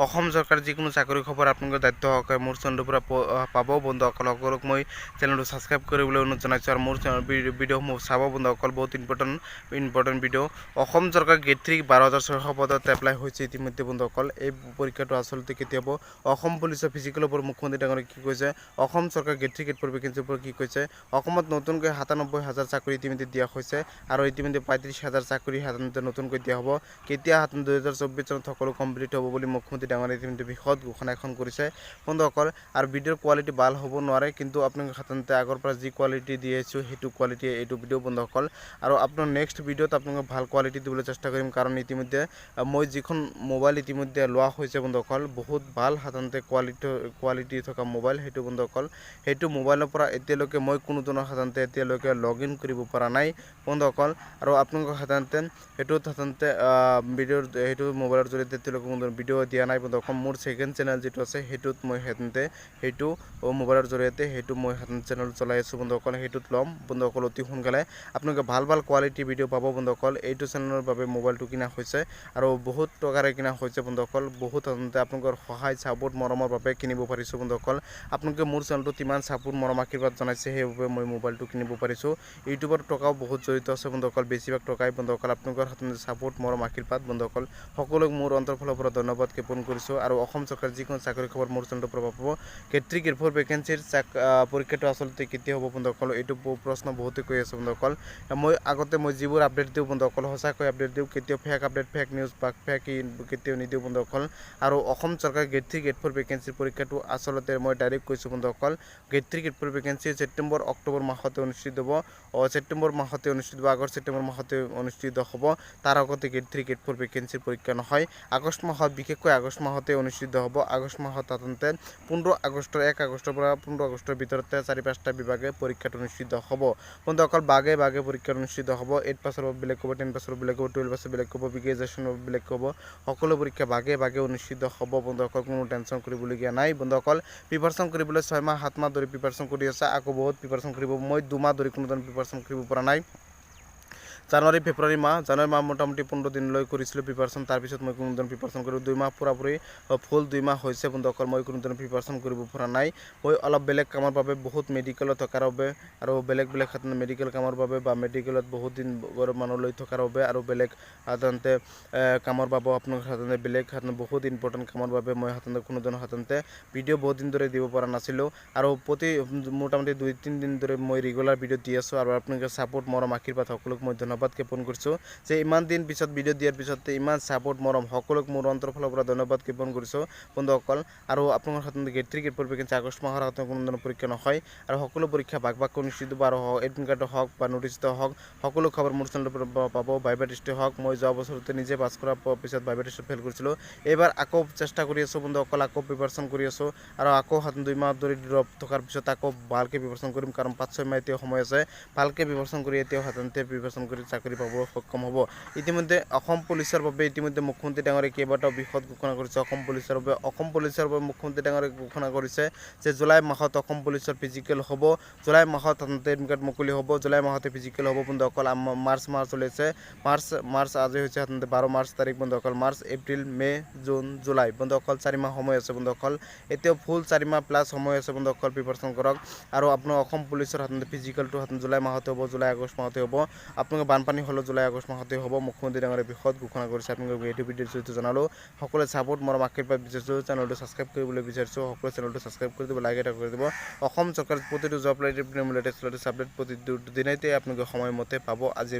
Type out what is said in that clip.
অসম চৰকাৰ যিকোনো চাকৰি খবৰ আপোনালোকৰ দায়িত্ব সহকাৰে মোৰ চেনেলৰ পৰা পাব। বন্ধুসকলক মই চেনেলটো ছাবস্ক্ৰাইব কৰিবলৈ অনুৰোধ জনাইছোঁ আৰু মোৰ ভিডিঅ'সমূহ চাব বন্ধুসকল। বহুত ইম্পৰ্টেণ্ট ভিডিঅ'। অসম চৰকাৰ গ্ৰেড 3 12,600 পদত এপ্লাই হৈছে ইতিমধ্যে বন্ধুসকল। এই পৰীক্ষাটো আচলতে কেতিয়া হ'ব? অসম পুলিচৰ ফিজিকেলৰ ওপৰত মুখ্যমন্ত্ৰী ডাঙৰীয়াই কি কৈছে? অসম চৰকাৰ গ্ৰেড 3 গ্ৰেড 4 ভেকেঞ্চিৰ ওপৰত কি কৈছে? অসমত নতুনকৈ 97,000 চাকৰি ইতিমধ্যে দিয়া হৈছে আৰু ইতিমধ্যে 35,000 চাকৰি সাধাৰণতে নতুনকৈ দিয়া হ'ব। কেতিয়া 2024 চনত সকলো কমপ্লিট হ'ব বুলি মুখ্যমন্ত্ৰী ডাঙৰীয়াই ইতিমধ্যে বিশদ ঘোষণা এখন কৰিছে বন্ধুসকল। আৰু ভিডিঅ'ৰ কোৱালিটি ভাল হ'ব নোৱাৰে, কিন্তু আপোনালোকে সাধাৰণতে আগৰ পৰা যি কোৱালিটি দি আহিছোঁ সেইটো কোৱালিটি এইটো ভিডিঅ' বন্ধুসকল। আৰু আপোনাৰ নেক্সট ভিডিঅ'ত আপোনালোকে ভাল কোৱালিটি দিবলৈ চেষ্টা কৰিম, কাৰণ ইতিমধ্যে মই যিখন মোবাইল ইতিমধ্যে লোৱা হৈছে বন্ধুসকল, বহুত ভাল সাধাৰণতে কোৱালিটি থকা মোবাইল সেইটো বন্ধুসকল। সেইটো মোবাইলৰ পৰা এতিয়ালৈকে মই কোনো ধৰণৰ সাধাৰণতে এতিয়ালৈকে লগ ইন কৰিব পৰা নাই বন্ধুসকল। আৰু আপোনালোকক সাধাৰণতে সেইটো মোবাইলৰ জৰিয়তে এতিয়ালৈকে কোনো ভিডিঅ' দিয়া নাই বন্ধুসকল। মোৰ ছেকেণ্ড চেনেল যিটো আছে সেইটোত মই সাধাৰণতে সেইটো মোবাইলৰ জৰিয়তে মই চেনেল চলাই আছোঁ বন্ধুসকল। সেইটোত ল'ম বন্ধুসকল অতি সোনকালে। আপোনালোকে ভাল কোৱালিটি ভিডিঅ' পাব বন্ধুসকল। এইটো চেনেলৰ বাবে মোবাইলটো কিনা হৈছে আৰু বহুত টকাৰে কিনা হৈছে বন্ধুসকল। বহুত সাধাৰণতে আপোনালোকৰ সহায় ছাপোৰ্ট মৰমৰ বাবে কিনিব পাৰিছোঁ বন্ধুসকল। আপোনালোকে মোৰ চেনেলটোত ইমান ছাপোৰ্ট মৰম আশীৰ্বাদ জনাইছে, সেইবাবে মই মোবাইলটো কিনিব পাৰিছোঁ। ইউটিউবৰ টকাও বহুত জড়িত আছে বন্ধুসকল, বেছিভাগ টকাই বন্ধুসকল। আপোনালোকৰ সাধাৰণতে ছাপোৰ্ট মৰম আশীৰ্বাদ বন্ধুসকল সকলোক মোৰ অন্তৰৰ ফালৰ পৰা ধন্যবাদ জ্ঞাপন কৰিছোঁ। আৰু অসম চৰকাৰ যিকোনো চাকৰি খবৰ মোৰ চেনেলটোৰ পৰা পাব। গ্ৰেড 3 গ্ৰেড 4 ভেকেঞ্চিৰ পৰীক্ষাটো আচলতে কেতিয়া হ'ব বন্ধুসকল? এইটো প্ৰশ্ন বহুতে কৈ আছে বন্ধুসকল। মই যিবোৰ আপডেট দিওঁ বন্ধুসকল, সঁচাকৈ আপডেট দিওঁ, কেতিয়াও ফেক আপডেট ফেক নিউজ বা ফেক কেতিয়াও নিদিওঁ বন্ধুসকল। আৰু অসম চৰকাৰ গ্ৰেড 3 গ্ৰেড 4 ভেকেঞ্চিৰ পৰীক্ষাটো আচলতে মই ডাইৰেক্ট কৈছোঁ বন্ধুসকল। Grade 3 grade 4 vacancy September October মাহতে অনুষ্ঠিত হ'ব। ছেপ্টেম্বৰ মাহতে অনুষ্ঠিত হ'ব, আগষ্ট ছেপ্টেম্বৰ মাহতে অনুষ্ঠিত হ'ব। তাৰ আগতে গ্ৰেড 3 গ্ৰেড 4 ভেকেঞ্চিৰ পৰীক্ষা নহয়। আগষ্ট মাহত, বিশেষকৈ আগষ্ট মাহতে অনুষ্ঠিত হ'ব। আগষ্ট মাহত সাধাৰণতে 1 আগষ্টৰ পৰা 15 আগষ্টৰ ভিতৰতে 4-5টা বিভাগে পৰীক্ষাটো অনুষ্ঠিত হ'ব বন্ধুসকল। বাগে পৰীক্ষা অনুষ্ঠিত হ'ব। 8 পাছৰ বেলেগ হ'ব, 10 পাছৰ বেলেগ হ'ব, 12 পাছৰ বেলেগ হ'ব, গ্ৰেজুৱেশ্যনৰ বেলেগ হ'ব। সকলো পৰীক্ষা বাগে অনুষ্ঠিত হ'ব বন্ধুসকল। কোনো টেনশ্যন কৰিবলগীয়া নাই বন্ধুসকল। প্ৰিপাৰেশ্যন কৰিবলৈ 6 মাহ 7 মাহ ধৰি প্ৰিপাৰেশ্যন কৰি আছে, আকৌ বহুত প্ৰিপাৰেশ্যন কৰিব। মই 2 মাহ ধৰি কোনো ধৰণৰ প্ৰিপাৰেশ্যন কৰিব পৰা নাই। জানুৱাৰী মাহ মোটামুটি 15 দিনলৈ কৰিছিলোঁ প্ৰিপাৰেশ্যন। তাৰপিছত মই কোনো ধৰণৰ প্ৰিপাৰেশ্যন কৰোঁ। 2 মাহ পুৰাপুৰি ফুল 2 মাহ হৈছে বন্ধুসকল, মই কোনো ধৰণৰ প্ৰিপাৰেশ্যন কৰিব পৰা নাই। মই অলপ বেলেগ কামৰ বাবে, বহুত মেডিকেলত থকাৰ বাবে আৰু বেলেগ মেডিকেল কামৰ বাবে বা মেডিকেলত বহুত দিন মানুহলৈ থকাৰ বাবে আৰু বেলেগ সাধাৰণতে কামৰ বাবে আপোনালোক সাধাৰণতে বেলেগ বহুত ইম্পৰ্টেণ্ট কামৰ বাবে মই সাধাৰণতে কোনো ধৰণৰ ভিডিঅ' বহুত দিন ধৰি দিব পৰা নাছিলোঁ। আৰু মোটামুটি 2-3 দিন ধৰি মই ৰেগুলাৰ ভিডিঅ' দি আছোঁ। আৰু আপোনালোকে ছাপোৰ্ট মৰম আশীৰ্বাদ সকলোক মই ধন্যবাদ জ্ঞাপন কৰিছোঁ যে ইমান দিন পিছত ভিডিঅ' দিয়াৰ পিছতে ইমান ছাপোৰ্ট মৰম সকলোক মোৰ অন্তৰৰ ফালৰ পৰা ধন্যবাদ জ্ঞাপন কৰিছোঁ বন্ধুসকল। আৰু আপোনালোকৰ সাধাৰণতে গ্ৰেড 3 গ্ৰেড 4 ভেকেঞ্চি আগষ্ট মাহৰ আগতে কোনো ধৰণৰ পৰীক্ষা নহয়। আৰু সকলো পৰীক্ষা ভাগকৈ অনুষ্ঠিত হ'ব। আৰু এডমিট কাৰ্ড হওক বা নোটিছটো হওক, সকলো খবৰ মোৰ চেনেলৰ পৰা পাব। ভাইভা টেষ্টে হওক, মই যোৱা বছৰতে নিজে পাছ কৰাৰ পিছত ভাইভা টেষ্টত ফেইল কৰিছিলোঁ। এইবাৰ আকৌ চেষ্টা কৰি আছোঁ বন্ধুসকল, আকৌ প্ৰিপাৰেশ্যন কৰি আছোঁ। আৰু আকৌ 2 মাহ ধৰি ড্ৰপ থকাৰ পিছত আকৌ ভালকৈ প্ৰিপাৰেশ্যন কৰিম, কাৰণ 5-6 মাহ এতিয়াও সময় আছে। ভালকৈ প্ৰিপাৰেশ্যন কৰি এতিয়াও সাধাৰণতে প্ৰিপাৰেশ্যন কৰি চাকৰি পাব সক্ষম হ'ব। ইতিমধ্যে অসম পুলিচৰ বাবে মুখ্যমন্ত্ৰী ডাঙৰীয়াই কেইবাটাও বিষয়ত ঘোষণা কৰিছে। অসম পুলিচৰ বাবে মুখ্যমন্ত্ৰী ডাঙৰীয়াই ঘোষণা কৰিছে যে জুলাই মাহত অসম পুলিচৰ ফিজিকেল হ'ব। জুলাই মাহত সাধাৰণতে এডমিট কাৰ্ড মুকলি হ'ব। জুলাই মাহতে ফিজিকেল হ'ব বন্ধুসকল। মাৰ্চ মাহ চলি আছে। মাৰ্চ আজি হৈছে সাধাৰণতে 12 মাৰ্চ তাৰিখ বন্ধুসকল। মাৰ্চ, এপ্ৰিল, মে, জুন, জুলাই বন্ধুসকল 4 মাহ সময় আছে বন্ধুসকল। এতিয়াও ফুল 4 মাহ প্লাছ সময় আছে বন্ধুসকল, প্ৰিপাৰেশ্যন কৰক। আৰু আপোনাৰ অসম পুলিচৰ সাধাৰণতে ফিজিকেলটো জুলাই মাহতে হ'ব, জুলাই আগষ্ট মাহতে হ'ব। আপোনালোকে বানপানী হ'লেও জুলাই আগষ্ট মাহতে হ'ব। মুখ্যমন্ত্ৰী ডাঙৰীয়াই বিষয়ত ঘোষণা কৰিছে। আপোনালোকক এইটো ভিডিঅ'ৰ জৰিয়তে জনালোঁ। সকলোৱে ছাপোৰ্ট মৰম আশীৰ্বাদ বিচাৰিছোঁ। চেনেলটো ছাবস্ক্ৰাইব কৰিবলৈ বিচাৰিছোঁ। সকলোৱে চেনেলটো ছাবস্ক্ৰাইব কৰি দিব, লাইক এটা কৰি দিব। অসম চৰকাৰ প্ৰতিটো জব ৰিলেটেড লেটেষ্ট আপডেট প্ৰতি দিনাইতে আপোনালোকে সময়মতে পাব। আজিৰ